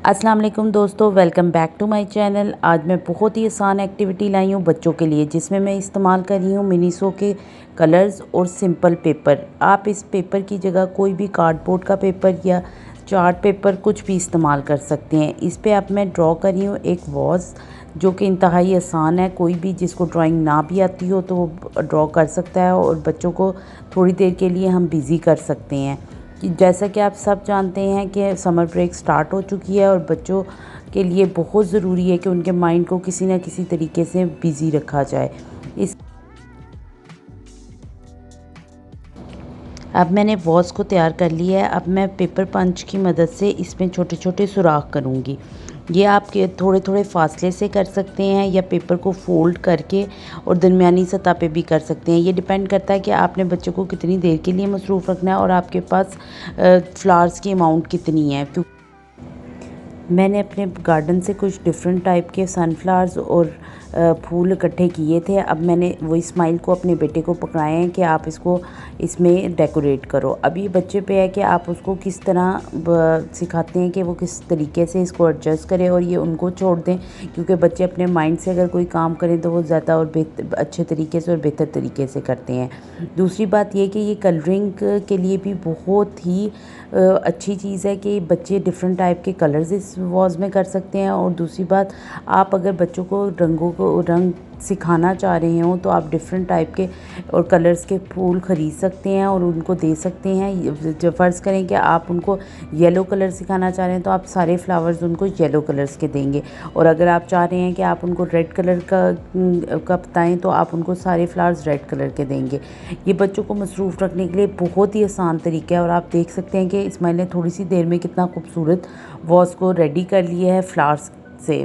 अस्सलाम वालेकुम दोस्तों, welcome back to my channel. आज मैं बहुत ही आसान एक्टिविटी लाई हूँ बच्चों के लिए, जिसमें मैं इस्तेमाल कर रही हूँ मिनीसो के कलर्स और सिंपल पेपर। आप इस पेपर की जगह कोई भी कार्डबोर्ड का पेपर या चार्ट पेपर कुछ भी इस्तेमाल कर सकते हैं। इस पे अब मैं ड्रॉ कर रही हूँ एक वॉज, जो कि इंतहाई आसान है। कोई भी जिसको ड्राइंग ना भी आती हो तो वो ड्रॉ कर सकता है और बच्चों को थोड़ी देर के लिए हम बिज़ी कर सकते हैं। जैसा कि आप सब जानते हैं कि समर ब्रेक स्टार्ट हो चुकी है और बच्चों के लिए बहुत ज़रूरी है कि उनके माइंड को किसी न किसी तरीके से बिज़ी रखा जाए। इस अब मैंने वॉज को तैयार कर लिया है। अब मैं पेपर पंच की मदद से इसमें छोटे छोटे सुराख करूँगी। ये आप के थोड़े थोड़े फासले से कर सकते हैं या पेपर को फोल्ड करके और दरमियानी सतह पे भी कर सकते हैं। ये डिपेंड करता है कि आपने बच्चों को कितनी देर के लिए मसरूफ़ रखना है और आपके पास फ्लावर्स की अमाउंट कितनी है। मैंने अपने गार्डन से कुछ डिफरेंट टाइप के सनफ्लावर्स और फूल इकट्ठे किए थे। अब मैंने वो इस्माइल को, अपने बेटे को, पकड़ाए हैं कि आप इसको इसमें डेकोरेट करो। अब ये बच्चे पे है कि आप उसको किस तरह सिखाते हैं कि वो किस तरीके से इसको एडजस्ट करें, और ये उनको छोड़ दें, क्योंकि बच्चे अपने माइंड से अगर कोई काम करें तो वो ज़्यादा और अच्छे तरीके से और बेहतर तरीके से करते हैं। दूसरी बात ये कि ये कलरिंग के लिए भी बहुत ही अच्छी चीज़ है कि बच्चे डिफरेंट टाइप के कलर्स इस वॉज में कर सकते हैं। और दूसरी बात, आप अगर बच्चों को रंग सिखाना चाह रहे हो तो आप डिफरेंट टाइप के और कलर्स के फूल ख़रीद सकते हैं और उनको दे सकते हैं। जब फ़र्ज़ करें कि आप उनको येलो कलर सिखाना चाह रहे हैं तो आप सारे फ्लावर्स उनको येलो कलर्स के देंगे, और अगर आप चाह रहे हैं कि आप उनको रेड कलर का बताएँ तो आप उनको सारे फ्लावर्स रेड कलर के देंगे। ये बच्चों को मसरूफ़ रखने के लिए बहुत ही आसान तरीका है। और आप देख सकते हैं कि इस्माइल ने थोड़ी सी देर में कितना खूबसूरत वॉज को रेडी कर लिया है फ्लावर्स से।